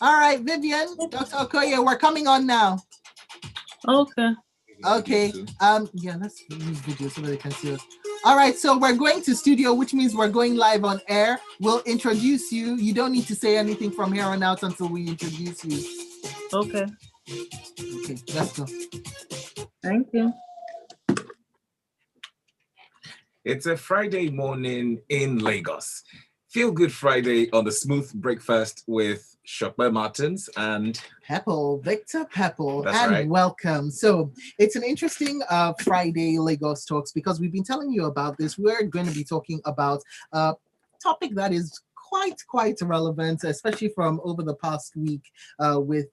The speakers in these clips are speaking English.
All right, Vivian, Dr. Okoye, we're coming on now. Okay. Okay. Yeah, let's use video so that they can see us. All right, so we're going to studio, which means we're going live on air. We'll introduce you. You don't need to say anything from here on out until we introduce you. Okay. Okay, let's go. Thank you. It's a Friday morning in Lagos. Feel Good Friday on the Smooth Breakfast with Sope Martins and Pepple, Victa Pepple, That's and right. welcome. So it's an interesting Friday Lagos Talks because we've been telling you about this. We're going to be talking about a topic that is quite relevant, especially from over the past week with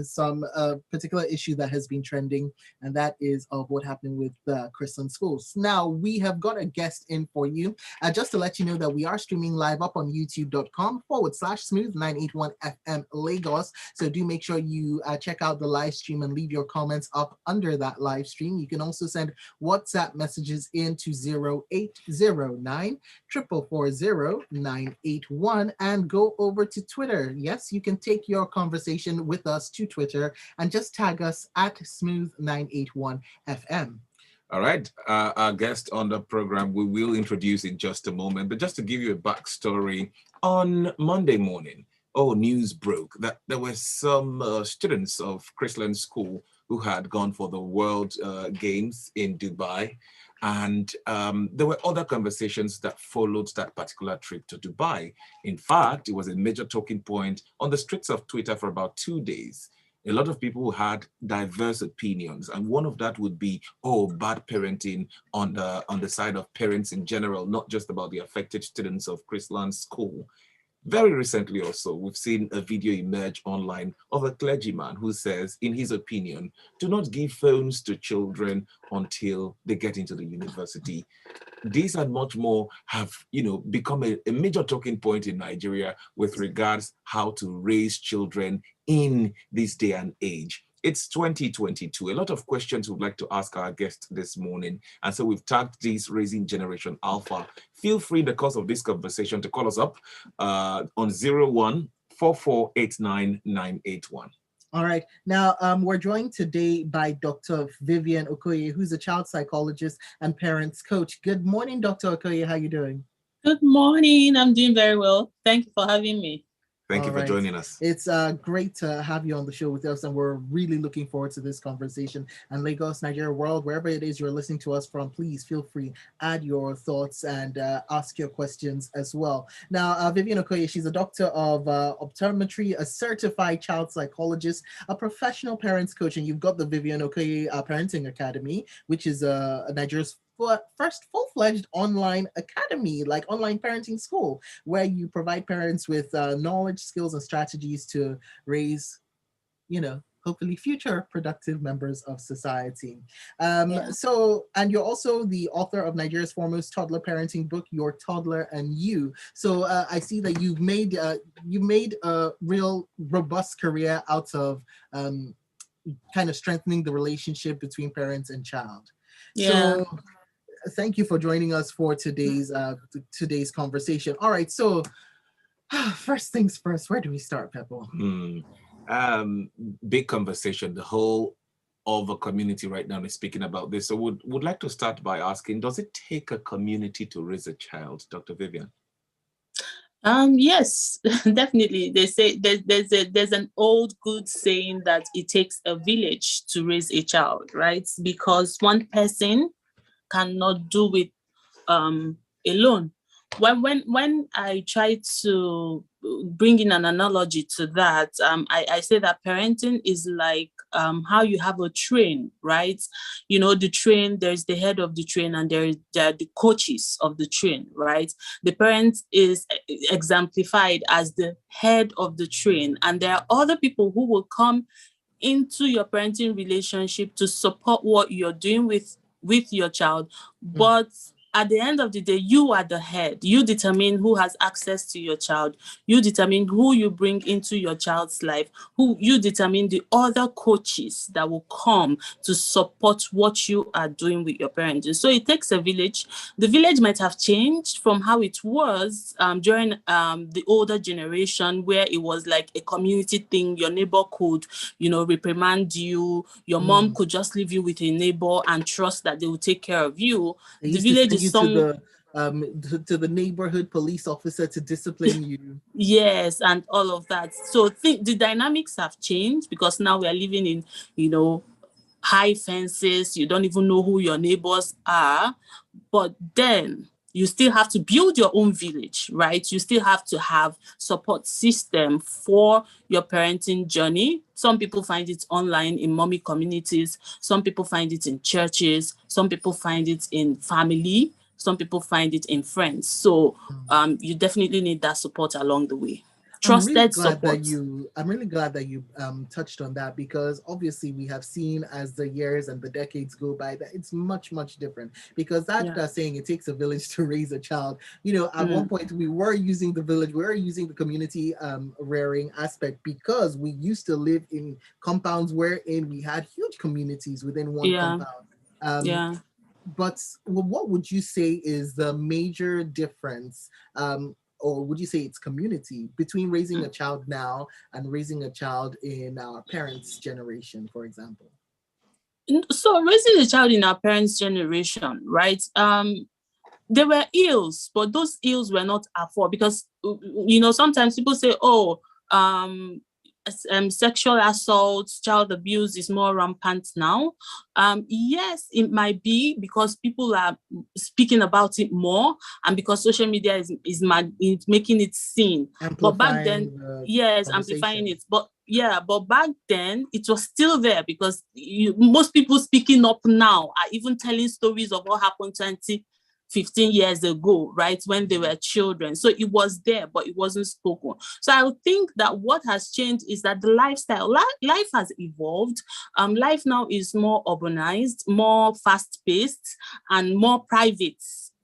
some particular issue that has been trending, and that is of what happened with Christian schools. Now, we have got a guest in for you. Just to let you know that we are streaming live up on youtube.com/smooth981FM Lagos. So do make sure you check out the live stream and leave your comments up under that live stream. You can also send WhatsApp messages into 0809 440 981 and go over to Twitter. Yes, you can take your conversation with us to Twitter and just tag us at Smooth981FM. All right, our guest on the program, we will introduce in just a moment. But just to give you a backstory, on Monday morning, news broke that there were some students of Christian school who had gone for the World Games in Dubai. And there were other conversations that followed that particular trip to Dubai. In fact, it was a major talking point on the streets of Twitter for about 2 days. A lot of people had diverse opinions, and one of that would be, bad parenting on the side of parents in general, not just about the affected students of Christian school. Very recently also, we've seen a video emerge online of a clergyman who says, in his opinion, do not give phones to children until they get into the university. These and much more have, become a major talking point in Nigeria with regards how to raise children in this day and age. It's 2022. A lot of questions we'd like to ask our guest this morning. And so we've tagged this Raising Generation Alpha. Feel free in the course of this conversation to call us up on 01 4489 981. All right. Now, we're joined today by Dr. Vivian Okoye, who's a child psychologist and parents coach. Good morning, Dr. Okoye. How are you doing? Good morning. I'm doing very well. Thank you for having me. Thank you for joining us. It's great to have you on the show with us, and we're really looking forward to this conversation. And Lagos, Nigeria, world, wherever it is you're listening to us from, please feel free, add your thoughts and ask your questions as well. Now, Vivian Okoye, she's a doctor of optometry, a certified child psychologist, a professional parents coach, and you've got the Vivian Okoye Parenting Academy, which is Nigeria's first full-fledged online academy, like online parenting school, where you provide parents with knowledge, skills, and strategies to raise, hopefully future productive members of society. So, and you're also the author of Nigeria's foremost toddler parenting book, Your Toddler and You. So I see that you made a real robust career out of kind of strengthening the relationship between parents and child. Yeah. So thank you for joining us for today's conversation. All right, so first things first, where do we start, Pepple? Big conversation. The whole of the community right now is speaking about this. So would like to start by asking, does it take a community to raise a child, Dr. Vivian? Yes, definitely. They say there's an old good saying that it takes a village to raise a child, right? Because one person cannot do it alone. When I try to bring in an analogy to that, I say that parenting is like how you have a train, right? The train, there's the head of the train and there are the coaches of the train, right? The parent is exemplified as the head of the train, and there are other people who will come into your parenting relationship to support what you're doing with your child, but at the end of the day, you are the head. You determine who has access to your child. You determine who you bring into your child's life. Who you determine the other coaches that will come to support what you are doing with your parenting. So it takes a village. The village might have changed from how it was during the older generation, where it was like a community thing. Your neighbor could, reprimand you. Your mom could just leave you with a neighbor and trust that they will take care of you. They The used to village send is you some to the neighborhood police officer to discipline you. yes, and all of that. So the dynamics have changed because now we are living in, high fences. You don't even know who your neighbors are. But then you still have to build your own village, right? You still have to have support system for your parenting journey. Some people find it online in mommy communities. Some people find it in churches. Some people find it in family. Some people find it in friends. So you definitely need that support along the way. Trusted support. I'm really glad that you touched on that, because obviously we have seen as the years and the decades go by that it's much different, because that saying, it takes a village to raise a child, at one point we were using the village, we were using the community rearing aspect, because we used to live in compounds wherein we had huge communities within one compound. But what would you say is the major difference, or would you say it's community, between raising a child now and raising a child in our parents' generation, for example? So raising a child in our parents' generation, right? There were ills, but those ills were not our fault, because sometimes people say, sexual assault, child abuse is more rampant now. Yes, it might be because people are speaking about it more, and because social media is making it seen. But back then, yes, amplifying it. But back then it was still there, because most people speaking up now are even telling stories of what happened 15 years ago, right, when they were children. So it was there, but it wasn't spoken. So I think that what has changed is that the lifestyle, life has evolved. Life now is more urbanized, more fast-paced, and more private,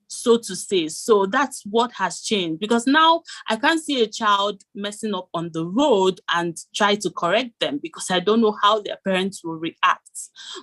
so to say. So that's what has changed, because now I can't see a child messing up on the road and try to correct them, because I don't know how their parents will react.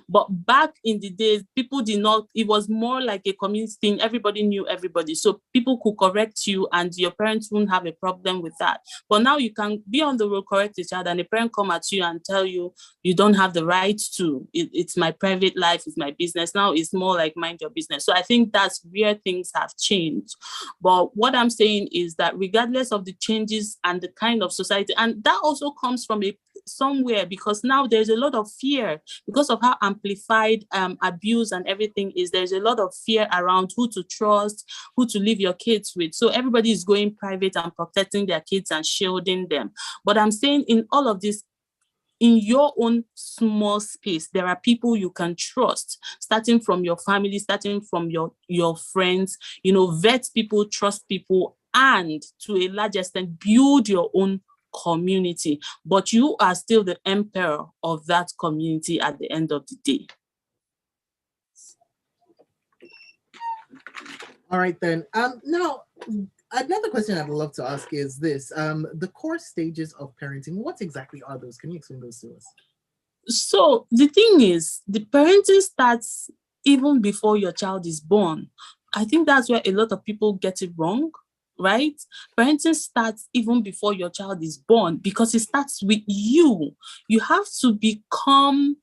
But back in the days, people did not, it was more like a community thing. Everybody knew everybody. So people could correct you and your parents wouldn't have a problem with that. But now you can be on the road, correct each other, and a parent come at you and tell you, you don't have the right to. It's my private life, it's my business. Now it's more like mind your business. So I think that's where things have changed. But what I'm saying is that regardless of the changes and the kind of society, and that also comes from somewhere, because now there's a lot of fear because of how amplified abuse and everything is. There's a lot of fear around who to trust, who to leave your kids with. So everybody is going private and protecting their kids and shielding them. But I'm saying in all of this, in your own small space, there are people you can trust, starting from your family, starting from your friends, vet people, trust people, and to a large extent, build your own community. But you are still the emperor of that community at the end of the day. All right, then. Now, another question I'd love to ask is this. The core stages of parenting, what exactly are those? Can you explain those to us? So the thing is, the parenting starts even before your child is born. I think that's where a lot of people get it wrong, right? Parenting starts even before your child is born, because it starts with you. You have to become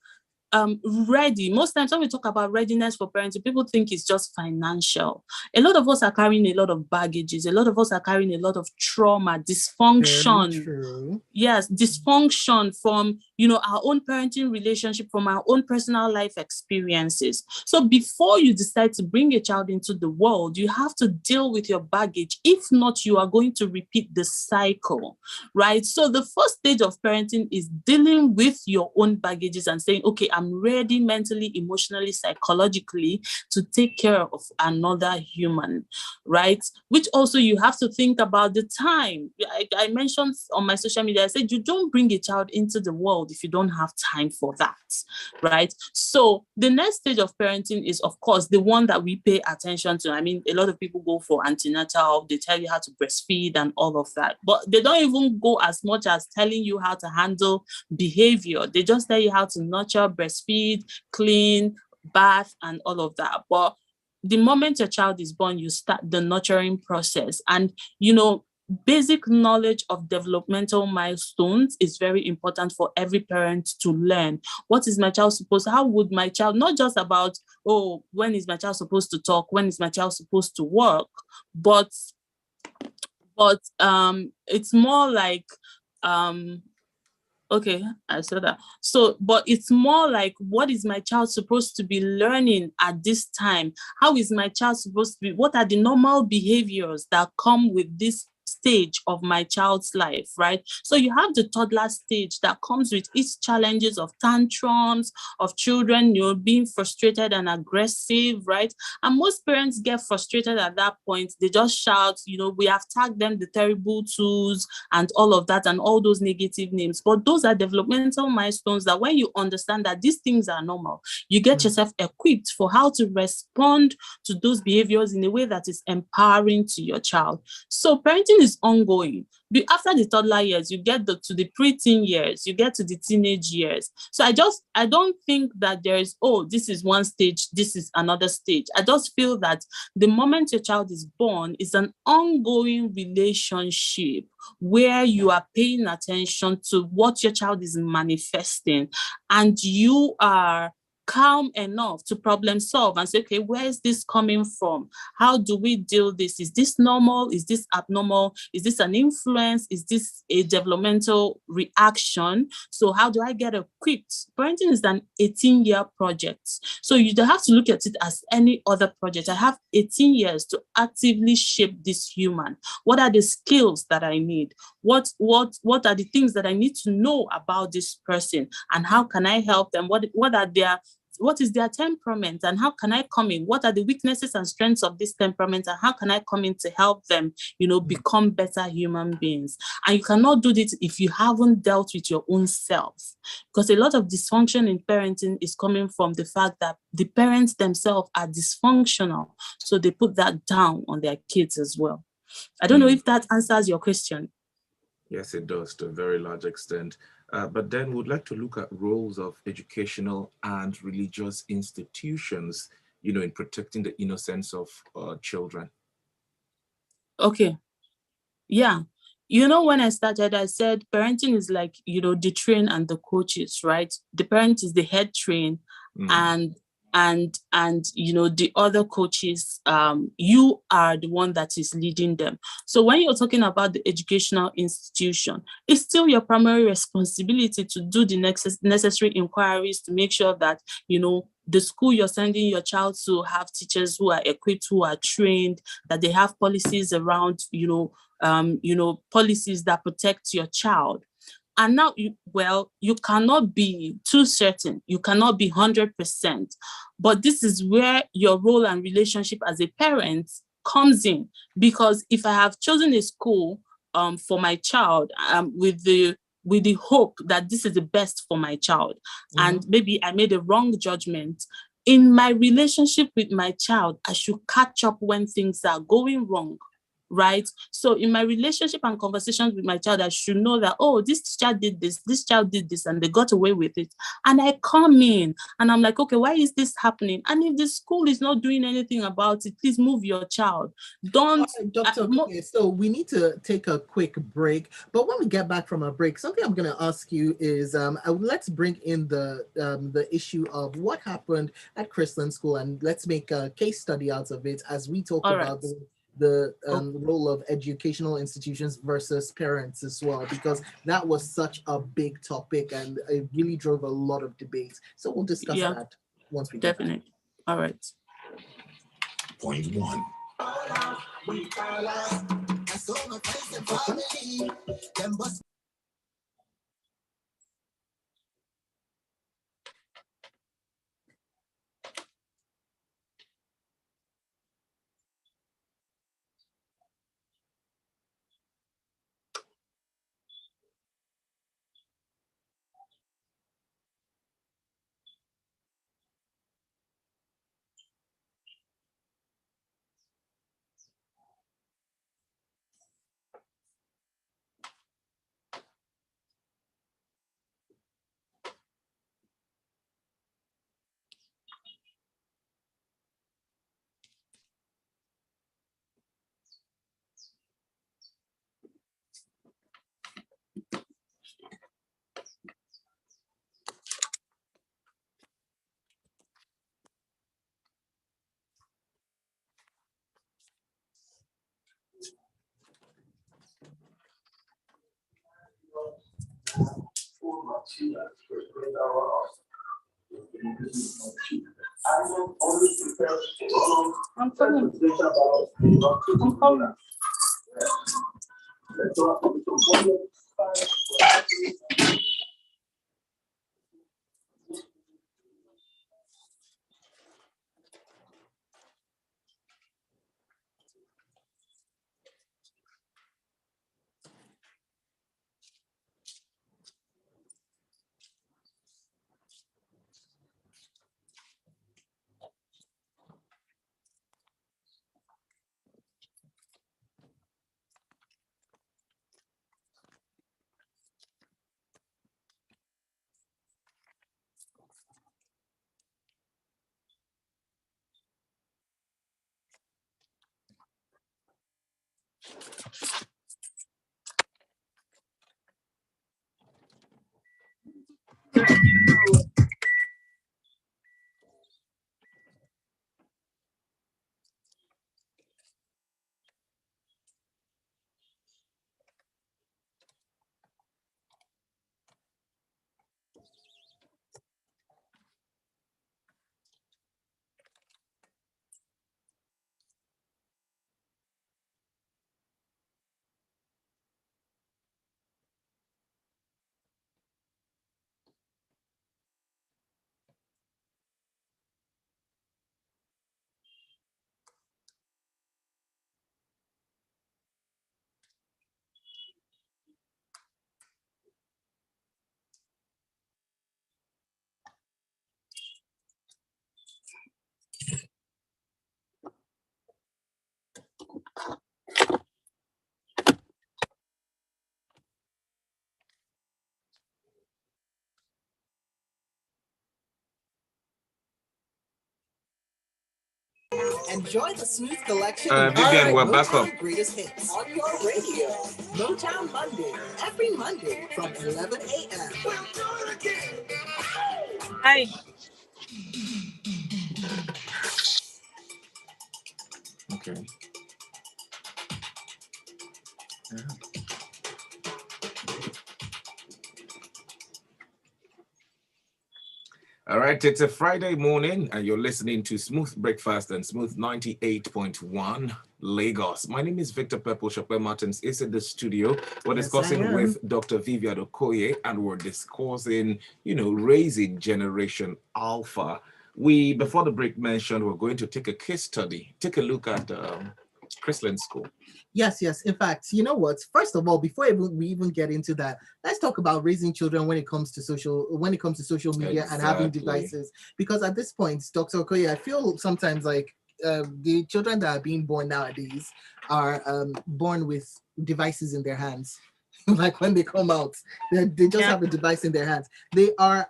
ready. Most times when we talk about readiness for parenting, people think it's just financial. A lot of us are carrying a lot of baggages. A lot of us are carrying a lot of trauma, dysfunction. Very true. Yes, dysfunction from our own parenting relationship, from our own personal life experiences. So before you decide to bring a child into the world, you have to deal with your baggage. If not, you are going to repeat the cycle, right? So the first stage of parenting is dealing with your own baggages and saying, okay, I'm ready mentally, emotionally, psychologically to take care of another human, right? Which also you have to think about the time. I mentioned on my social media, I said, you don't bring a child into the world if you don't have time for that, right? So the next stage of parenting is, of course, the one that we pay attention to. I mean, a lot of people go for antenatal, they tell you how to breastfeed and all of that, but they don't even go as much as telling you how to handle behavior. They just tell you how to nurture, breastfeed, clean, bath, and all of that. But the moment your child is born, you start the nurturing process. And, basic knowledge of developmental milestones is very important for every parent to learn. What is my child supposed to, how would my child, not just about, when is my child supposed to talk, when is my child supposed to walk, but it's more like, okay, I said that. So, but it's more like, what is my child supposed to be learning at this time? How is my child supposed to be? What are the normal behaviors that come with this stage of my child's life, right? So you have the toddler stage that comes with its challenges of tantrums, of children, being frustrated and aggressive, right? And most parents get frustrated at that point. They just shout, we have tagged them the terrible twos and all of that and all those negative names. But those are developmental milestones that when you understand that these things are normal, you get yourself equipped for how to respond to those behaviors in a way that is empowering to your child. So parenting is ongoing. After the toddler years, you get to the preteen years, you get to the teenage years. So I don't think that there is, this is one stage, this is another stage. I just feel that the moment your child is born is an ongoing relationship where you are paying attention to what your child is manifesting, and you are calm enough to problem solve and say, okay, where is this coming from? How do we deal with this? Is this normal? Is this abnormal? Is this an influence? Is this a developmental reaction? So how do I get equipped? Parenting is an 18-year project. So you don't have to look at it as any other project. I have 18 years to actively shape this human. What are the skills that I need? What are the things that I need to know about this person? And how can I help them? What is their temperament and how can I come in? What are the weaknesses and strengths of this temperament and how can I come in to help them, become better human beings? And you cannot do this if you haven't dealt with your own self, because a lot of dysfunction in parenting is coming from the fact that the parents themselves are dysfunctional. So they put that down on their kids as well. I don't know if that answers your question. Yes, it does to a very large extent. But then we'd like to look at roles of educational and religious institutions, in protecting the innocence of children. Okay. Yeah. When I started, I said parenting is like, the train and the coaches, right? The parent is the head train and the other coaches, you are the one that is leading them. So when you're talking about the educational institution, it's still your primary responsibility to do the necessary inquiries to make sure that, the school you're sending your child to have teachers who are equipped, who are trained, that they have policies around, policies that protect your child. And now, you cannot be too certain. You cannot be 100%. But this is where your role and relationship as a parent comes in. Because if I have chosen a school for my child with the hope that this is the best for my child, and maybe I made a wrong judgment, in my relationship with my child, I should catch up when things are going wrong. Right? So in my relationship and conversations with my child, I should know that, this child did this, and they got away with it. And I come in and I'm like, okay, why is this happening? And if the school is not doing anything about it, please move your child. Don't. Dr. Okoye, so we need to take a quick break. But when we get back from a break, something I'm going to ask you is, let's bring in the issue of what happened at Chrisland School, and let's make a case study out of it as we talk about the role of educational institutions versus parents as well, because that was such a big topic and it really drove a lot of debate. So we'll discuss that once we get back. Definitely. All right. Point one. I'm coming. I'm coming. Enjoy the smooth collection Vivian, of we're back up. Motown greatest hits on your radio. Motown Monday, every Monday from 11 a.m. Hi. Okay. Yeah. All right, it's a Friday morning and you're listening to Smooth Breakfast and Smooth 98.1 Lagos. My name is Victa Pepple. Sope Martins is in the studio. We're discussing with Dr. Vivian Okoye and we're discussing, raising Generation Alpha. We, before the break, mentioned we're going to take a case study, take a look at Chrisland School. Yes. In fact, you know what? First of all, before we even get into that, let's talk about raising children when it comes to social media and having devices. Because at this point, Dr. Okoye, I feel sometimes like the children that are being born nowadays are born with devices in their hands. Like when they come out, they just have a device in their hands. They are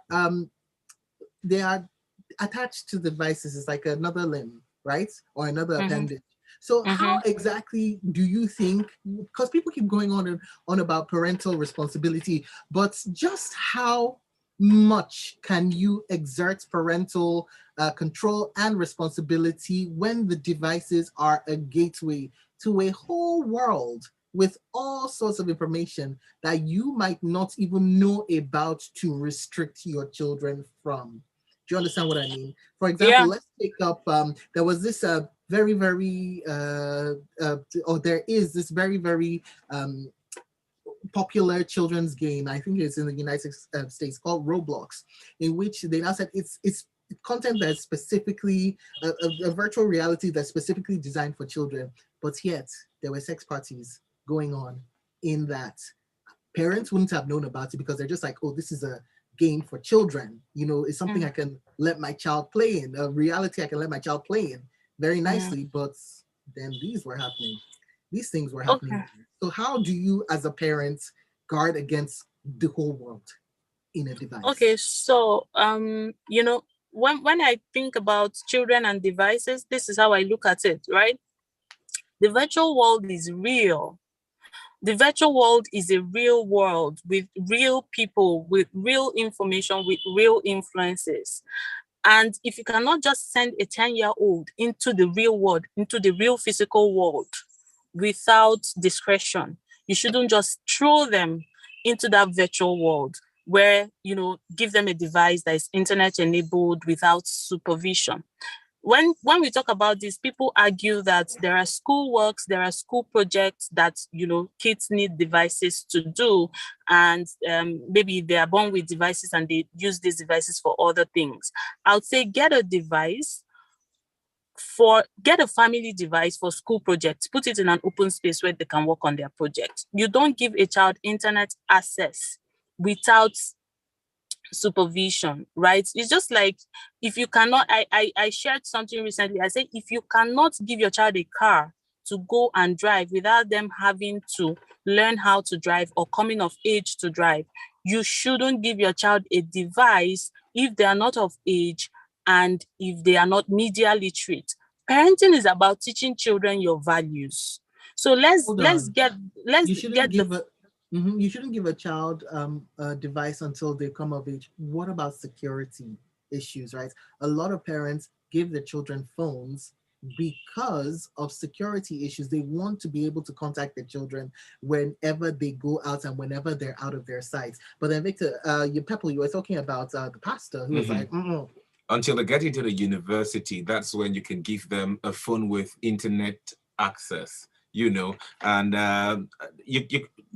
attached to the devices. It's like another limb, right? Or another appendage. So how exactly do you think, because people keep going on about parental responsibility, but just how much can you exert parental control and responsibility when the devices are a gateway to a whole world with all sorts of information that you might not even know about to restrict your children from? Do you understand what I mean? For example, let's take up, there was this very, very, there is this very, very popular children's game. I think it's in the United States called Roblox, in which they now said it's content that's specifically a virtual reality that's specifically designed for children, but yet there were sex parties going on in that. Parents wouldn't have known about it because they're just like, oh, this is a game for children. It's something I can let my child play in, a reality I can let my child play in very nicely. But then these things were happening. So how do you as a parent guard against the whole world in a device? Okay, so when I think about children and devices, this is how I look at it, right? The virtual world is real. The virtual world is a real world with real people, with real information, with real influences. And if you cannot just send a 10-year-old into the real world, into the real physical world without discretion, you shouldn't just throw them into that virtual world. where, give them a device that is internet enabled without supervision. When we talk about this, people argue that there are school works, there are school projects that, kids need devices to do. And maybe they are born with devices and they use these devices for other things. I would say get a family device for school projects, put it in an open space where they can work on their project. You don't give a child internet access without supervision, right? It's just like, if you cannot, I shared something recently. I said, if you cannot give your child a car to go and drive without them having to learn how to drive or coming of age to drive, you shouldn't give your child a device if they are not of age and if they are not media literate. Parenting is about teaching children your values. So You shouldn't give a child a device until they come of age. What about security issues, right? A lot of parents give their children phones because of security issues. They want to be able to contact their children whenever they go out and whenever they're out of their sight. But then, Victor, Pepple, you were talking about the pastor who was like, until they get into the university, that's when you can give them a phone with internet access, and you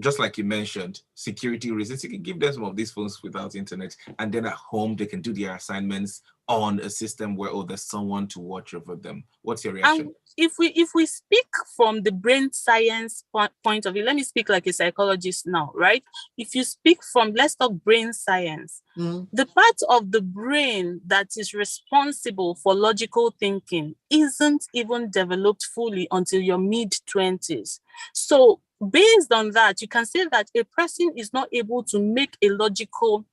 just like you mentioned, security reasons, you can give them some of these phones without internet, and then at home they can do their assignments on a system where there's someone to watch over them. What's your reaction? If we speak from the brain science point of view, let me speak like a psychologist now, right? If you speak from, let's talk brain science, the part of the brain that is responsible for logical thinking isn't even developed fully until your mid-20s. So based on that, you can say that a person is not able to make a logical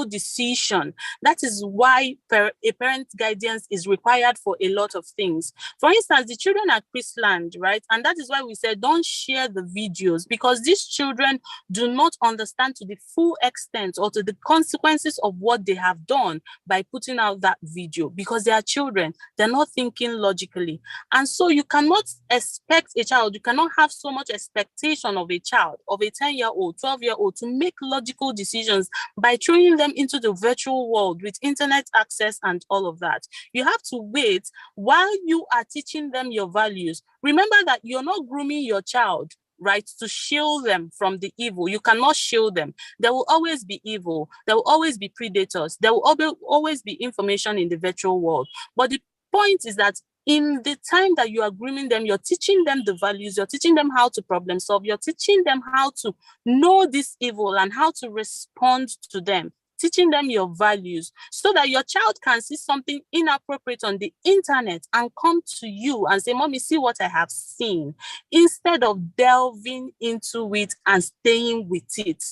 decision. That is why a parent's guidance is required for a lot of things. For instance, the children at Chrisland, right? And that is why we said don't share the videos, because these children do not understand to the full extent or to the consequences of what they have done by putting out that video, because they are children. They're not thinking logically. And so you cannot expect a child, you cannot have so much expectation of a child, of a 10-year-old, 12-year-old to make logical decisions by throwing them into the virtual world with internet access and all of that. You have to wait while you are teaching them your values. Remember that you're not grooming your child, right, to shield them from the evil. You cannot shield them. There will always be evil. There will always be predators. There will always be information in the virtual world. But the point is that in the time that you are grooming them, you're teaching them the values, you're teaching them how to problem solve, you're teaching them how to know this evil and how to respond to them, teaching them your values, so that your child can see something inappropriate on the internet and come to you and say, Mommy, see what I have seen, instead of delving into it and staying with it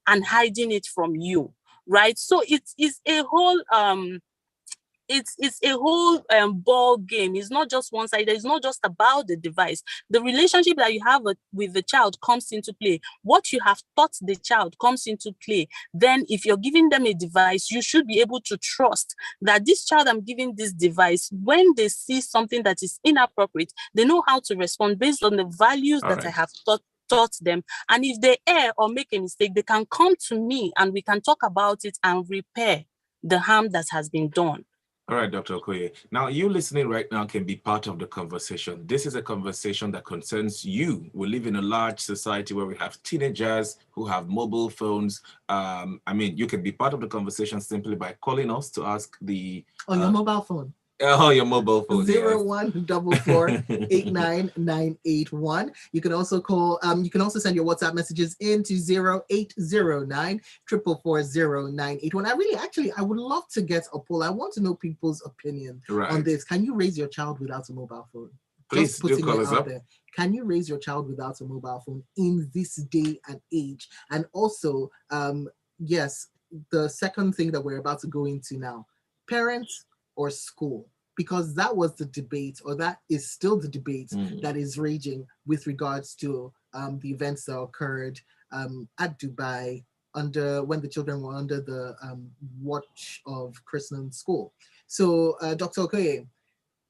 and hiding it from you, right? So it is a whole it's a whole ball game. It's not just one side. It's not just about the device. The relationship that you have with the child comes into play. What you have taught the child comes into play. Then if you're giving them a device, you should be able to trust that this child I'm giving this device, when they see something that is inappropriate, they know how to respond based on the values I have taught them. And if they err or make a mistake, they can come to me and we can talk about it and repair the harm that has been done. All right, Dr. Okoye. Now, you listening right now can be part of the conversation. This is a conversation that concerns you. We live in a large society where we have teenagers who have mobile phones. You can be part of the conversation simply by calling us to ask the... On your mobile phone. Oh, your mobile phone. 014448991. You can also call. You can also send your WhatsApp messages into 0809 4440981. I would love to get a poll. I want to know people's opinion on this. Can you raise your child without a mobile phone? Please do call us up. Can you raise your child without a mobile phone in this day and age? And also, yes, the second thing that we're about to go into now, parents or school, because that was the debate, or that is still the debate that is raging with regards to the events that occurred at Dubai when the children were under the watch of Christian school. So, Dr. Okoye,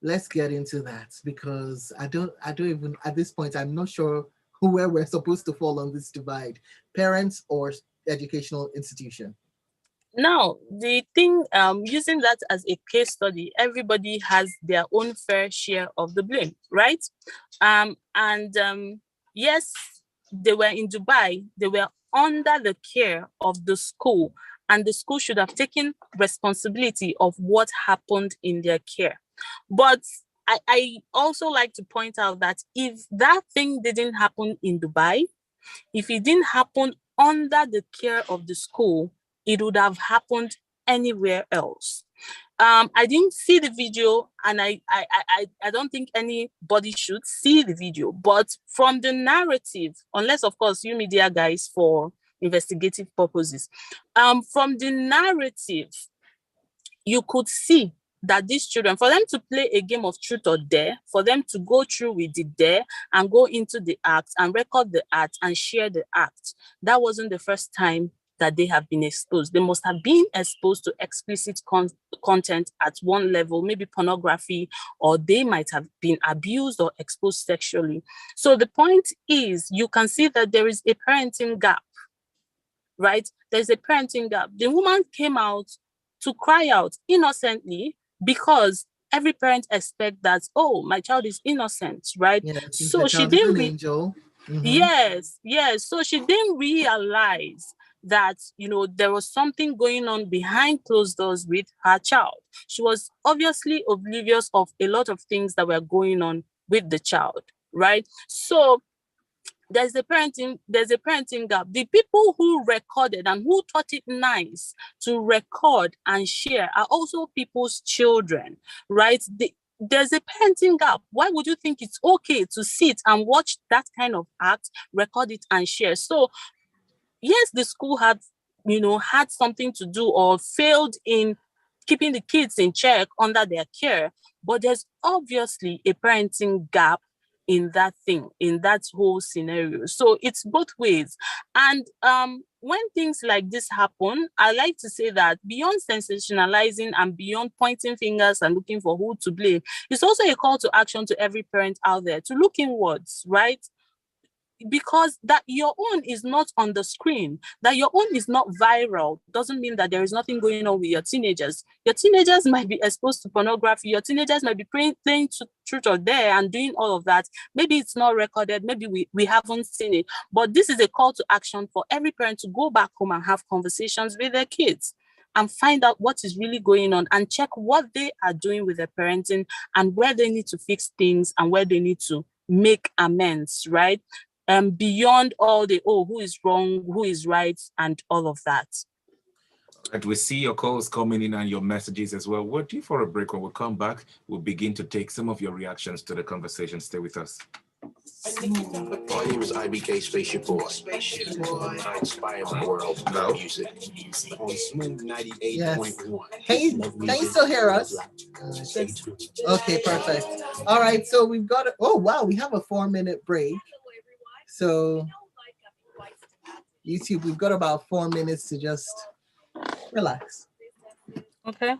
let's get into that, because I don't even at this point I'm not sure where we're supposed to fall on this divide, parents or educational institution? Now, the thing, using that as a case study, everybody has their own fair share of the blame, right? Yes, they were in Dubai, they were under the care of the school, and the school should have taken responsibility of what happened in their care. But I also like to point out that if that thing didn't happen in Dubai, if it didn't happen under the care of the school, it would have happened anywhere else. I didn't see the video, and I don't think anybody should see the video. But from the narrative, unless of course you media guys for investigative purposes, from the narrative, you could see that these children, for them to play a game of truth or dare, for them to go through with the dare and go into the act and record the act and share the act, that wasn't the first time that they have been exposed. They must have been exposed to explicit content at one level, maybe pornography, or they might have been abused or exposed sexually. So the point is, you can see that there is a parenting gap, right? There's a parenting gap. The woman came out to cry out innocently because every parent expects that, oh, my child is innocent, right? Yeah, so she didn't angel. Yes. So she didn't realize that, there was something going on behind closed doors with her child. She was obviously oblivious of a lot of things that were going on with the child, right? So there's a parenting gap. The people who recorded and who thought it nice to record and share are also people's children, right? There's a parenting gap. Why would you think it's okay to sit and watch that kind of act, record it and share? So yes, the school had something to do or failed in keeping the kids in check under their care, but there's obviously a parenting gap in that whole scenario. So it's both ways. And when things like this happen, I like to say that beyond sensationalizing and beyond pointing fingers and looking for who to blame, it's also a call to action to every parent out there to look inwards, right? Because that your own is not on the screen, that your own is not viral, doesn't mean that there is nothing going on with your teenagers. Your teenagers might be exposed to pornography. Your teenagers might be playing truth or dare and doing all of that. Maybe it's not recorded. Maybe we haven't seen it. But this is a call to action for every parent to go back home and have conversations with their kids and find out what is really going on and check what they are doing with their parenting and where they need to fix things and where they need to make amends, right? Beyond all the, who is wrong, who is right, and all of that. And we see your calls coming in and your messages as well. We're due for a break. When we come back, we'll begin to take some of your reactions to the conversation. Stay with us. My name is IBK Spaceship Boy. I inspire my world with music. On Smooth 98.1. Can you still hear us? Okay, perfect. All right, so we've got we have a 4-minute break. So YouTube, we've got about 4 minutes to just relax. Okay.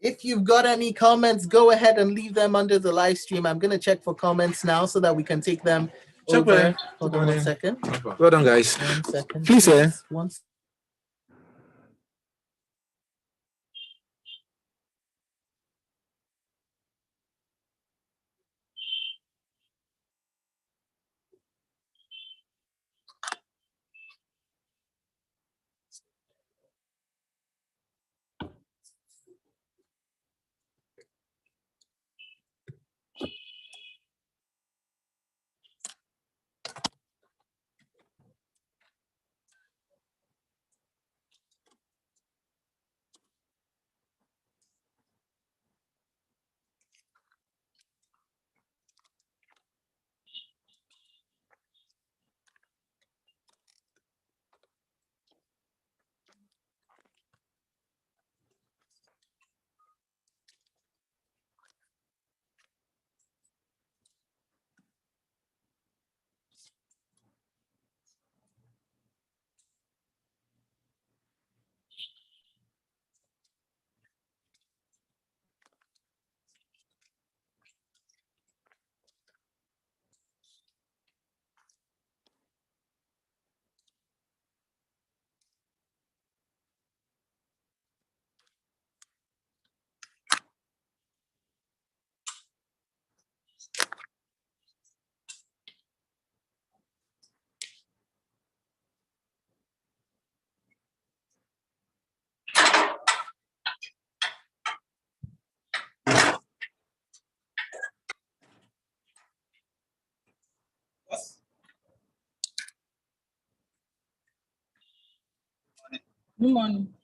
If you've got any comments, go ahead and leave them under the live stream. I'm going to check for comments now so that we can take them over. Hold on 1 second. Well done, guys. 1 second. Please, One. Good morning.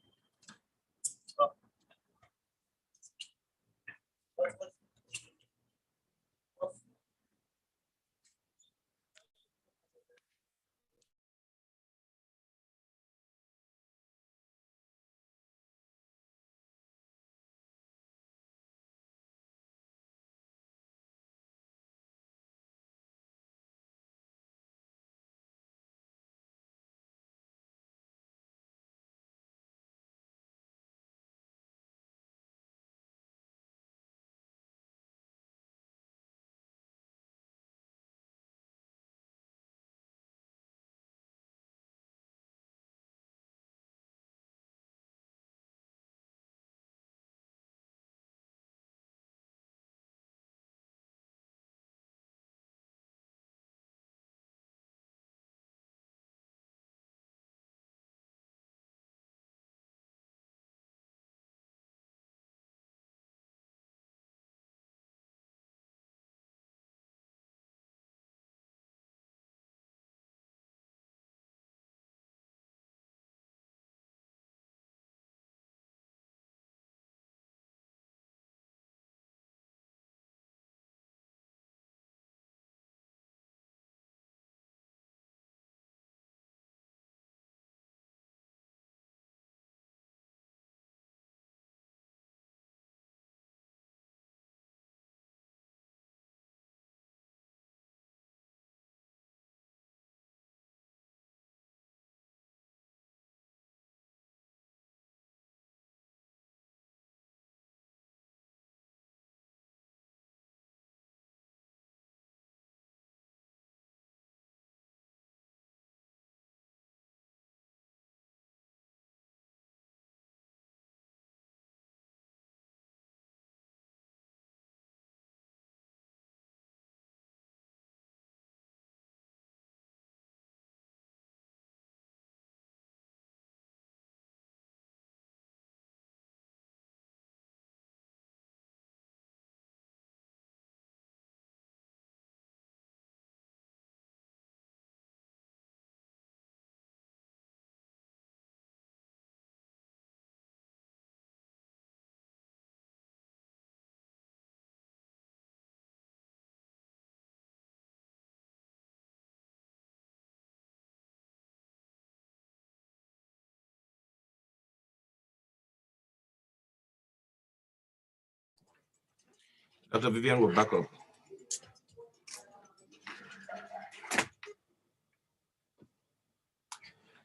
Dr. Vivian, we're back up.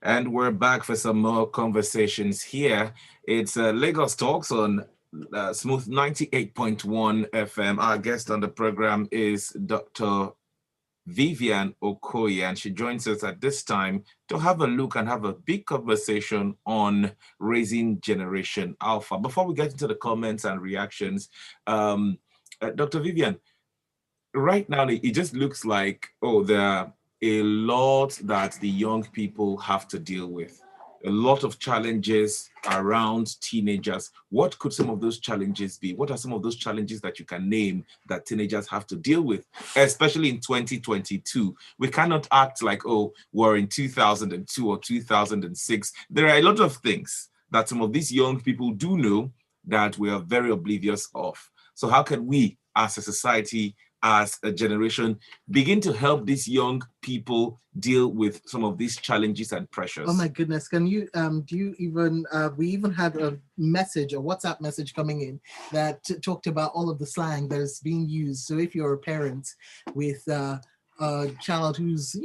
And we're back for some more conversations here. It's Lagos Talks on Smooth 98.1 FM. Our guest on the program is Dr. Vivian Okoye, and she joins us at this time to have a look and have a big conversation on raising Generation Alpha. Before we get into the comments and reactions, Dr. Vivian, right now it just looks like, oh, there are a lot that the young people have to deal with. A lot of challenges around teenagers. What could some of those challenges be? What are some of those challenges that you can name that teenagers have to deal with, especially in 2022? We cannot act like, oh, we're in 2002 or 2006. There are a lot of things that some of these young people do know that we are very oblivious of. So how can we, as a society, as a generation, begin to help these young people deal with some of these challenges and pressures? Oh my goodness, can you, we even had a message, a WhatsApp message coming in that talked about all of the slang that is being used. So if you're a parent with a child who's,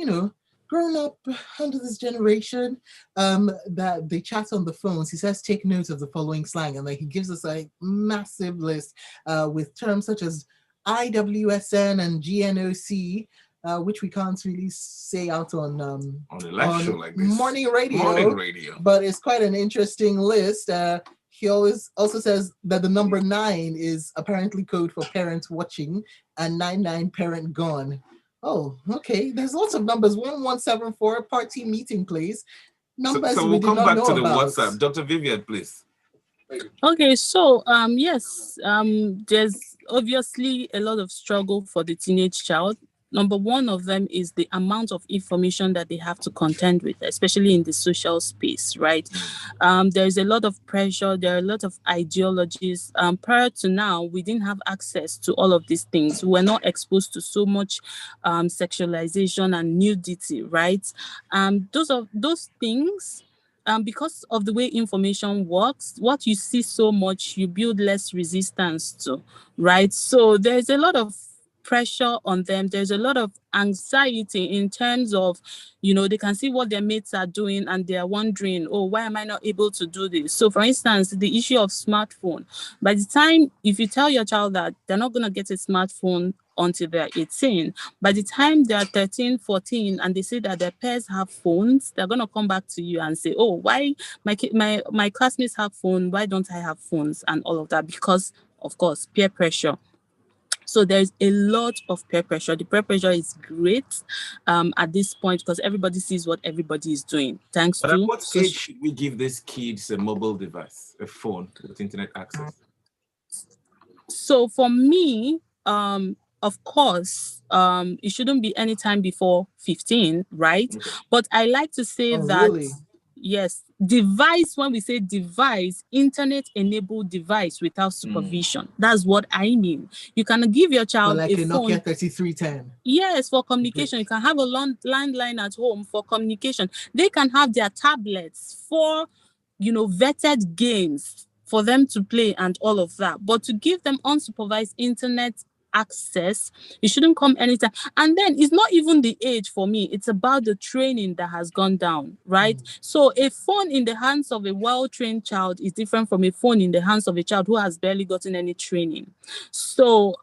grown up under this generation, that they chat on the phones, he says, take note of the following slang. And he gives us a massive list with terms such as IWSN and GNOC, which we can't really say out on a live show like this. Morning radio. But it's quite an interesting list. He also says that the number 9 is apparently code for parent watching and 99 parent gone. Oh, okay. There's lots of numbers. 1174 party meeting place. Numbers so we'll come back to the WhatsApp. Dr. Vivian, please. Okay, so yes, there's obviously a lot of struggle for the teenage child. Number one of them is the amount of information that they have to contend with, especially in the social space, right? There's a lot of pressure. There are a lot of ideologies. Prior to now, we didn't have access to all of these things. We were not exposed to so much sexualization and nudity, right? Those things, because of the way information works, what you see so much, you build less resistance to, right? So there's a lot of pressure on them. There's a lot of anxiety in terms of, they can see what their mates are doing and they're wondering, oh, why am I not able to do this? So for instance, the issue of smartphone, by the time, if you tell your child that they're not going to get a smartphone until they're 18, by the time they're 13, 14, and they say that their peers have phones, they're going to come back to you and say, oh, why my classmates have phones, why don't I have phones, and all of that, because of course peer pressure. So there's a lot of peer pressure. The peer pressure is great at this point because everybody sees what everybody is doing. Thanks But to at what age should we give these kids a mobile device, a phone with internet access? So for me, of course, it shouldn't be any time before 15, right? Okay. But I like to say that, really? yes, device, when we say device, internet-enabled device without supervision. That's what I mean. You can give your child like a a phone. Nokia 3310. Yes, for communication. You can have a landline at home for communication. They can have their tablets for, vetted games for them to play and all of that. But to give them unsupervised internet access, it shouldn't come anytime. And then it's not even the age for me. It's about the training that has gone down, right? So a phone in the hands of a well-trained child is different from a phone in the hands of a child who has barely gotten any training. So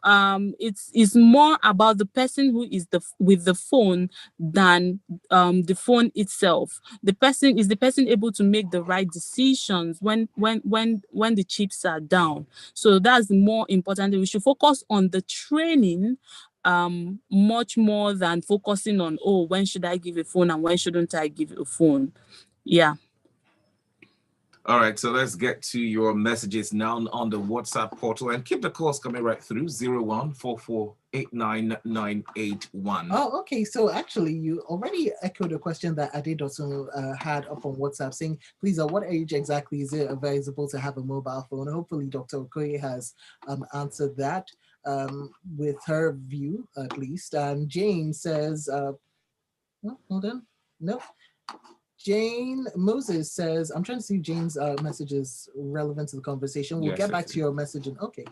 it's more about the person who is with the phone than the phone itself. The person able to make the right decisions when the chips are down. So that's more important. We should focus on the training much more than focusing on, oh, when should I give a phone and when shouldn't I give a phone. Yeah. All right, so let's get to your messages now on the WhatsApp portal and keep the calls coming right through 0144899981. Oh, okay. So actually, you already echoed a question that Adedosun had up on WhatsApp saying, please, at what age exactly is it advisable to have a mobile phone? Hopefully, Dr. Okoye has answered that with her view, at least. And Jane says, hold on. No. Jane Moses says, I'm trying to see if Jane's message is relevant to the conversation. We'll get back to your message. Okay.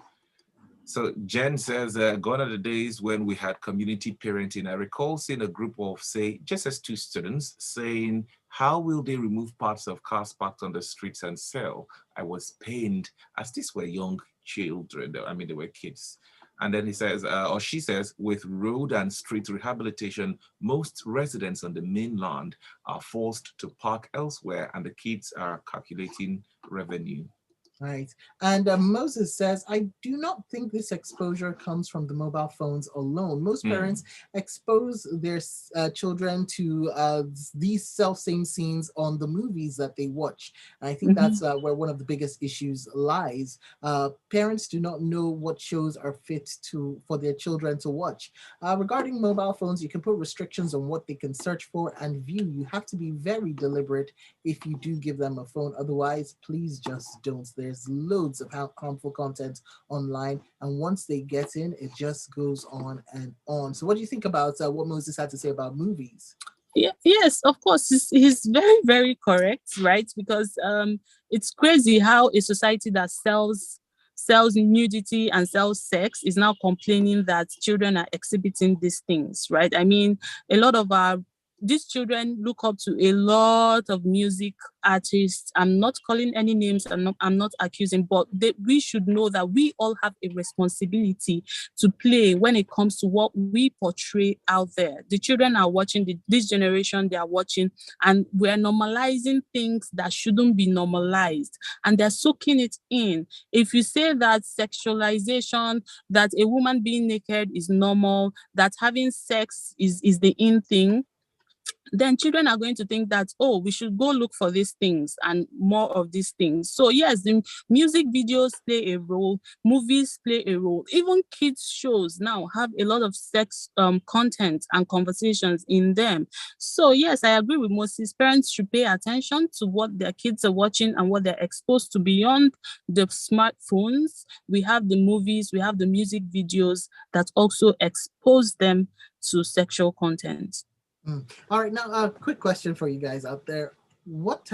So Jen says, gone are the days when we had community parenting. I recall seeing a group of, say, just as 2 students saying, how will they remove parts of cars parked on the streets and sell? I was pained, as these were young children. I mean, they were kids. And then he says, or she says, with road and street rehabilitation, most residents on the mainland are forced to park elsewhere and the kids are calculating revenue. Right. And Moses says, I do not think this exposure comes from the mobile phones alone. Most parents expose their children to these self-same scenes on the movies that they watch. And I think that's where one of the biggest issues lies. Parents do not know what shows are fit for their children to watch. Regarding mobile phones, you can put restrictions on what they can search for and view. You have to be very deliberate if you do give them a phone. Otherwise, please just don't. There's loads of harmful content online, and once they get in, it just goes on and on. So what do you think about what Moses had to say about movies? Yeah, yes, of course, he's very, very correct, right? Because it's crazy how a society that sells nudity and sells sex is now complaining that children are exhibiting these things, right? I mean, a lot of these children look up to a lot of music artists. I'm not calling any names. I'm not accusing, but we should know that we all have a responsibility to play when it comes to what we portray out there. The children are watching, this generation, they are watching, and we're normalizing things that shouldn't be normalized, and they're soaking it in. If you say that sexualization, that a woman being naked is normal, that having sex is the in thing, then children are going to think that, oh, we should go look for these things and more of these things. So yes, the music videos play a role, movies play a role. Even kids shows now have a lot of sex content and conversations in them. So yes, I agree with Moses. Parents should pay attention to what their kids are watching and what they're exposed to beyond the smartphones. We have the movies, we have the music videos that also expose them to sexual content. All right, now a quick question for you guys out there. What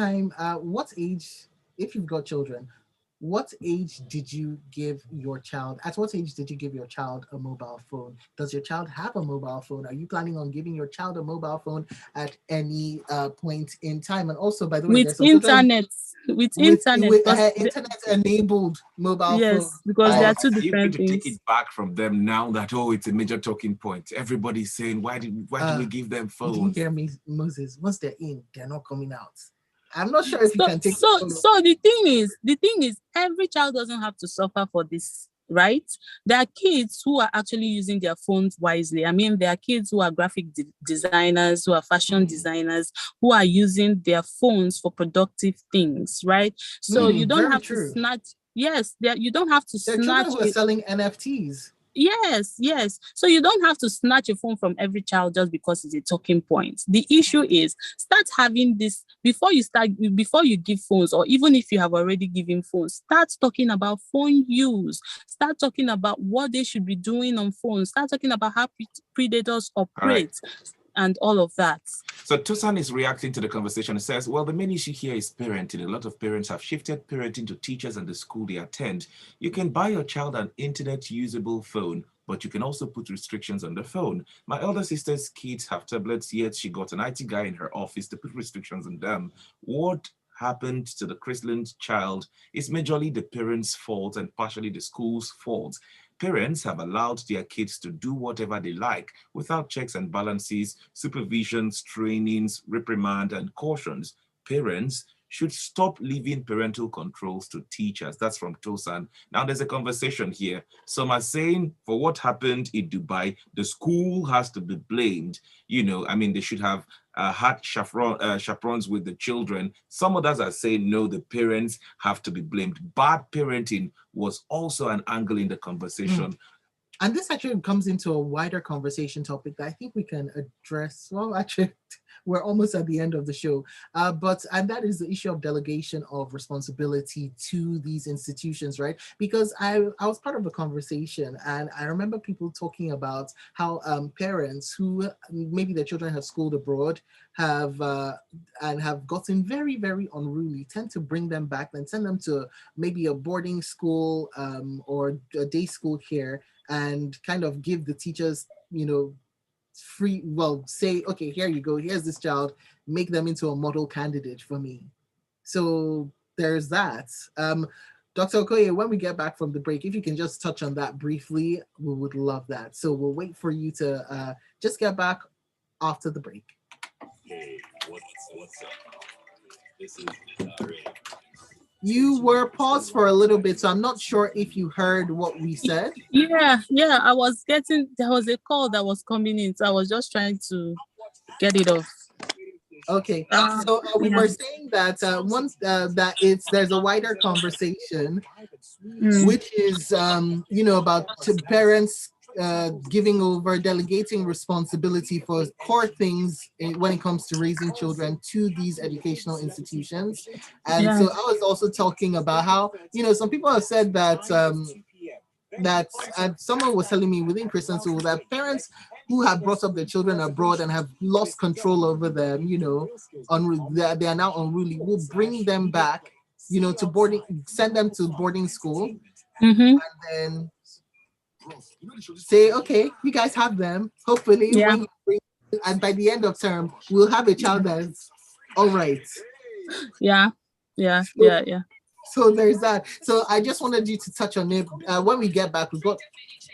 age, if you've got children, what age did you give your child? At what age did you give your child a mobile phone? Does your child have a mobile phone? Are you planning on giving your child a mobile phone at any point in time? And also, by the way, With there's some children with internet-enabled mobile phone. Yes, because there are two Are you going different to take things. it back from them now that, oh, it's a major talking point? Everybody's saying, why do we give them You didn't phones? hear me, Moses. Once they're in, they're not coming out. I'm not sure if you can take. So the thing is, every child doesn't have to suffer for this, right? There are kids who are actually using their phones wisely. I mean, there are kids who are graphic designers, who are fashion designers, who are using their phones for productive things, right? So you don't have to snatch. Yes, you don't have to there are snatch. Children who are selling NFTs. Yes. So you don't have to snatch a phone from every child just because it's a talking point. The issue is start having this before you give phones, or even if you have already given phones, start talking about phone use. Start talking about what they should be doing on phones. Start talking about how predators operate. And all of that. So Tosan is reacting to the conversation. It says, well, the main issue here is parenting. A lot of parents have shifted parenting to teachers and the school they attend. You can buy your child an internet-usable phone, but you can also put restrictions on the phone. My elder sister's kids have tablets, yet she got an IT guy in her office to put restrictions on them. What happened to the Chrisland child is majorly the parents' fault and partially the school's fault. Parents have allowed their kids to do whatever they like without checks and balances, supervisions, trainings, reprimand, and cautions. Parents should stop leaving parental controls to teachers. That's from Tosan. Now there's a conversation here. Some are saying for what happened in Dubai, the school has to be blamed. You know, I mean, they should have had chaperones with the children. Some others are saying, no, the parents have to be blamed. Bad parenting was also an angle in the conversation. And this actually comes into a wider conversation topic that I think we can address. Well, actually, we're almost at the end of the show. And that is the issue of delegation of responsibility to these institutions, right? Because I was part of a conversation, and I remember people talking about how parents who maybe their children have schooled abroad have gotten very, very unruly, tend to bring them back and send them to maybe a boarding school or a day school here, and kind of give the teachers, say, okay, here you go, here's this child, make them into a model candidate for me. So there's that. Dr. Okoye, when we get back from the break, if you can just touch on that briefly, we would love that. So we'll wait for you to just get back after the break. Hey, what's up? This is Ray. You were paused for a little bit, so I'm not sure if you heard what we said. Yeah. There was a call that was coming in, so I was just trying to get it off. Okay, so we were saying that once there's a wider conversation, which is about parents giving over, delegating responsibility for core things when it comes to raising children to these educational institutions. And so I was also talking about how some people have said that someone was telling me within Christian school that parents who have brought up their children abroad and have lost control over them, they are now unruly, will bring them back, to send them to boarding school, and then say, okay, you guys have them. Hopefully, and by the end of term, we'll have a child that's all right. Yeah. So there's that. So I just wanted you to touch on it. When we get back, we've got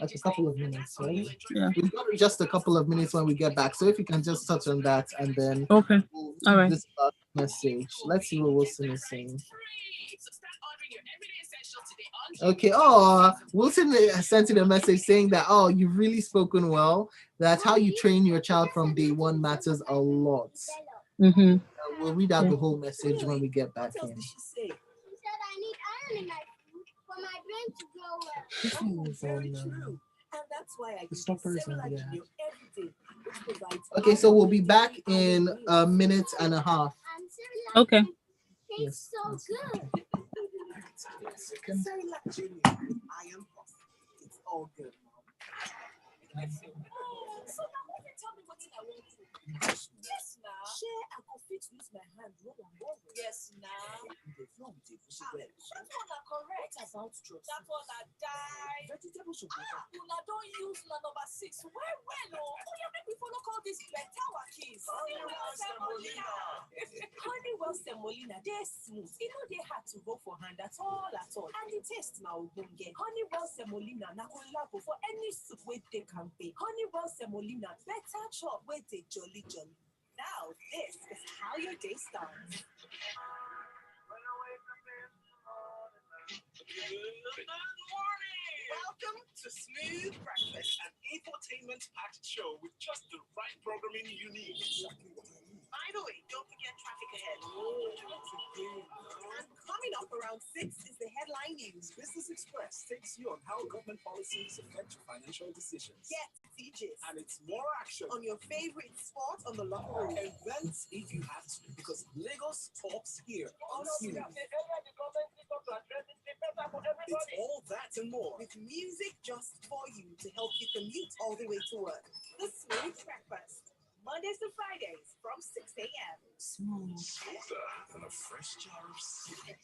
like a couple of minutes, right? Yeah. We've got just a couple of minutes when we get back. So if you can just touch on that, and then okay, all right. This message. Let's see what Wilson is saying. Okay. Oh, Wilson sent in a message saying that, oh, you've really spoken well. That's how you train your child from day one matters a lot. Mm-hmm. We'll read out Yeah. the whole message when we get back in. This one is on the stoppers and yeah. Okay, so we'll be back in a minute and a half. Okay. Yes. It's all good, Mom. Yes, now. Share, I go fit use my hand roll and roll. Yes, now. That's one are correct. What about drugs? That one are die. Vegetable soup. Una don't use na number 6. Well, oh. Oh, yeah, make we follow call this better wakis. Honeywell semolina. Honeywell semolina, they're smooth. It know they had to go for hand at all. And the taste now won't get. Honeywell semolina, na collabo for any soup where they can be. Honeywell semolina, better chop where they jolly. Now, this is how your day starts. Good morning! Welcome to Smooth Breakfast, an infotainment-packed show with just the right programming you need. Exactly what I need. By the way, don't forget traffic ahead. And coming up around 6 is the headline news. Business Express takes you on how government policies affect your financial decisions. Get teaches. And it's more action on your favorite sport on the locker room. Events if you have to, because Lagos talks here on Smooth. It's all that and more. With music just for you to help you commute all the way to work. The Smooth Breakfast. Mondays to Fridays from 6 a.m. Smooth. Smoother than a fresh jar of cereal.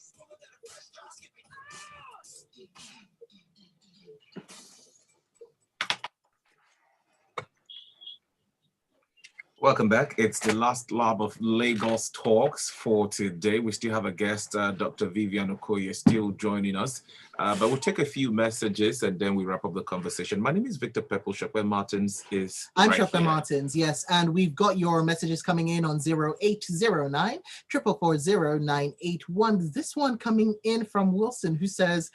Welcome back. It's the last lab of Lagos Talks for today. We still have a guest, Dr. Vivian Okoye, still joining us. But we'll take a few messages and then we wrap up the conversation. My name is Victa Pepple. Sope Martins is I'm right Sope here. Martins, yes. And we've got your messages coming in on 0809 444 981. This one coming in from Wilson, who says,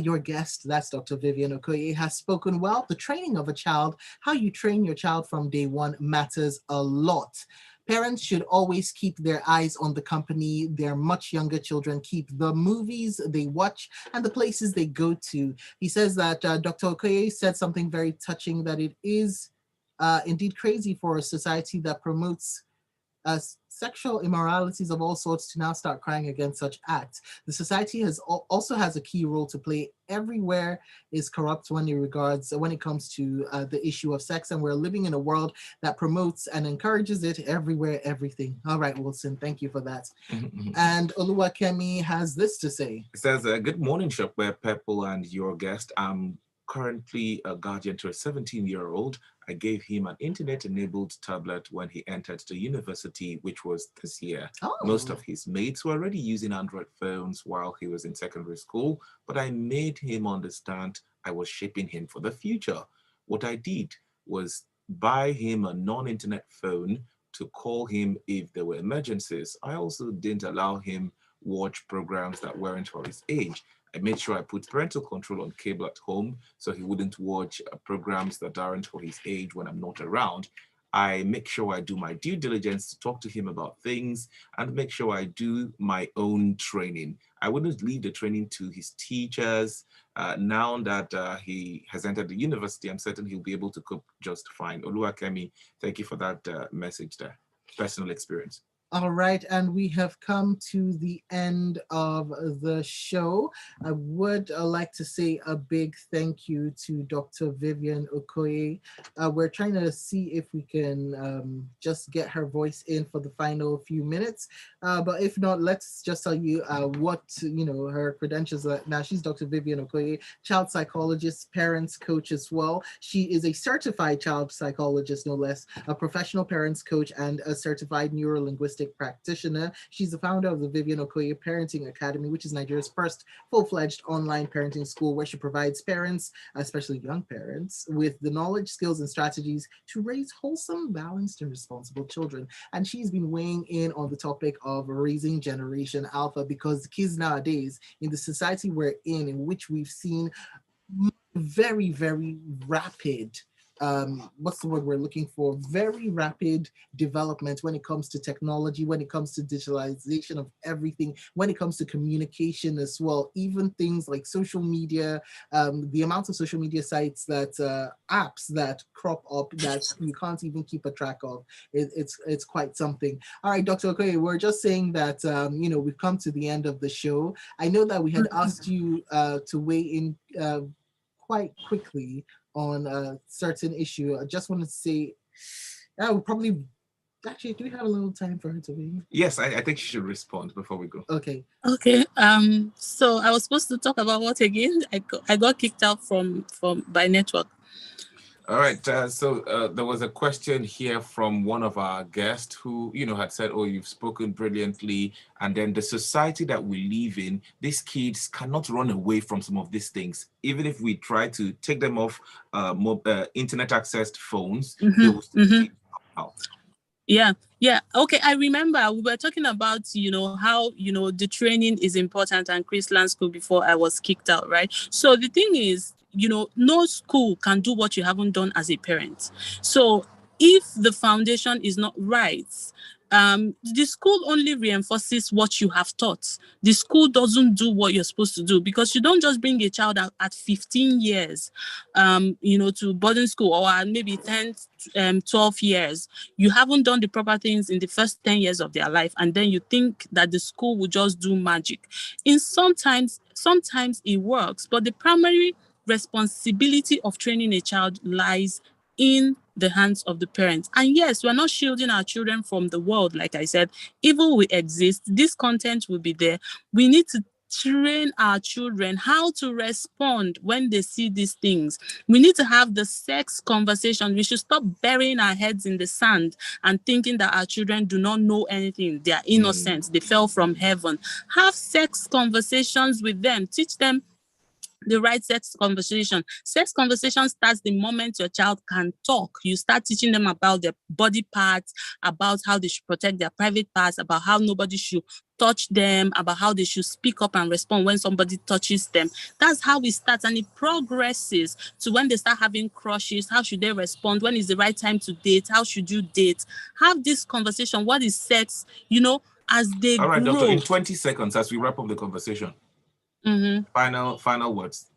your guest, that's Dr. Vivian Okoye, has spoken well. The training of a child, how you train your child from day one matters a lot. Parents should always keep their eyes on the company their much younger children keep, the movies they watch, and the places they go to. He says that Dr. Okoye said something very touching, that it is indeed crazy for a society that promotes sexual immoralities of all sorts to now start crying against such acts. The society also has a key role to play. Everywhere is corrupt when it comes to the issue of sex, and we're living in a world that promotes and encourages it everywhere, everything. All right, Wilson, thank you for that. And Oluwakemi has this to say. It says, good morning, Sope, Pepple, and your guest. I'm currently a guardian to a 17-year-old. I gave him an internet-enabled tablet when he entered the university, which was this year. Oh. Most of his mates were already using Android phones while he was in secondary school, but I made him understand I was shaping him for the future. What I did was buy him a non-internet phone to call him if there were emergencies. I also didn't allow him watch programs that weren't for his age. I made sure I put parental control on cable at home so he wouldn't watch programs that aren't for his age when I'm not around. I make sure I do my due diligence to talk to him about things and make sure I do my own training. I wouldn't leave the training to his teachers. Now that he has entered the university, I'm certain he'll be able to cope just fine. Oluwakemi, thank you for that message there. Personal experience. All right, and we have come to the end of the show. I would like to say a big thank you to Dr. Vivian Okoye. We're trying to see if we can just get her voice in for the final few minutes. But if not, let's just tell you what, her credentials are. Now, she's Dr. Vivian Okoye, child psychologist, parents coach as well. She is a certified child psychologist, no less, a professional parents coach, and a certified neurolinguistic holistic practitioner. She's the founder of the Vivian Okoye Parenting Academy, which is Nigeria's first full-fledged online parenting school where she provides parents, especially young parents, with the knowledge, skills, and strategies to raise wholesome, balanced, and responsible children. And she's been weighing in on the topic of raising Generation Alpha because kids nowadays, in the society we're in which we've seen very, very rapid what's the word we're looking for? Very rapid development when it comes to technology, when it comes to digitalization of everything, when it comes to communication as well, even things like social media, the amount of social media sites that apps that crop up that you can't even keep a track of. It's quite something. All right, Dr. Okoye, we're just saying that we've come to the end of the show. I know that we had asked you to weigh in quite quickly on a certain issue. I just wanted to say, I would probably actually. Do we have a little time for her to weigh in? Yes, I think she should respond before we go. Okay. Okay. So I was supposed to talk about what again? I got kicked out from by network. All right. So there was a question here from one of our guests who, had said, "Oh, you've spoken brilliantly." And then the society that we live in, these kids cannot run away from some of these things. Even if we try to take them off internet accessed phones, they will still see out. Yeah. Okay. I remember we were talking about, how, the training is important and Chris learned school before I was kicked out, right? So the thing is, no school can do what you haven't done as a parent. So if the foundation is not right, the school only reinforces what you have taught. The school doesn't do what you're supposed to do because you don't just bring a child out at 15 years, to boarding school or maybe 10, 12 years. You haven't done the proper things in the first 10 years of their life. And then you think that the school will just do magic. Sometimes it works, but the primary responsibility of training a child lies in the hands of the parents. And yes, we're not shielding our children from the world. Like I said, evil will exist. This content will be there. We need to train our children how to respond when they see these things. We need to have the sex conversation. We should stop burying our heads in the sand and thinking that our children do not know anything. They are innocent. They fell from heaven. Have sex conversations with them. Teach them the right sex conversation. Sex conversation starts the moment your child can talk. You start teaching them about their body parts, about how they should protect their private parts, about how nobody should touch them, about how they should speak up and respond when somebody touches them. That's how it starts, and it progresses to when they start having crushes. How should they respond? When is the right time to date? How should you date? Have this conversation. What is sex? As they grow. All right, Doctor, in 20 seconds as we wrap up the conversation. Final words.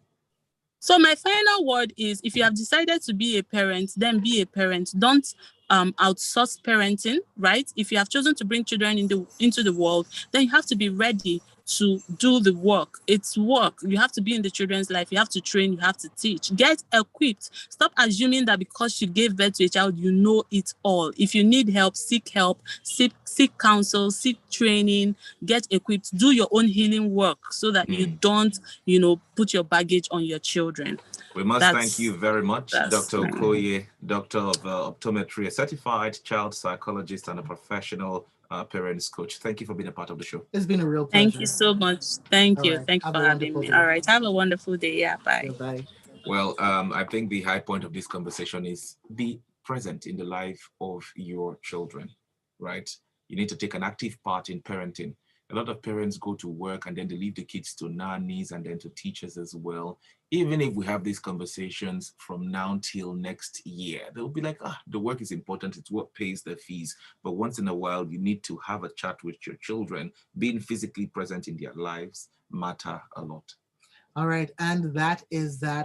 So my final word is, if you have decided to be a parent, then be a parent. Don't outsource parenting, right? If you have chosen to bring children into the world, then you have to be ready to do the work. It's work. You have to be in the children's life. You have to train. You have to teach. Get equipped. Stop assuming that because you gave birth to a child, you know it all. If you need help, seek counsel, seek training, get equipped. Do your own healing work so that you don't, put your baggage on your children. We must thank you very much, Dr. Okoye, Doctor of Optometry, a certified child psychologist and a professional parents coach. Thank you for being a part of the show. It's been a real pleasure. Thank you so much. Thank you. Right. Thank you for having me. All right. Have a wonderful day. Yeah. Bye. Bye. Well, I think the high point of this conversation is be present in the life of your children, right? You need to take an active part in parenting. A lot of parents go to work and then they leave the kids to nannies and then to teachers as well. Even if we have these conversations from now till next year, they'll be like, the work is important. It's what pays the fees. But once in a while, you need to have a chat with your children. Being physically present in their lives matter a lot. All right. And that is that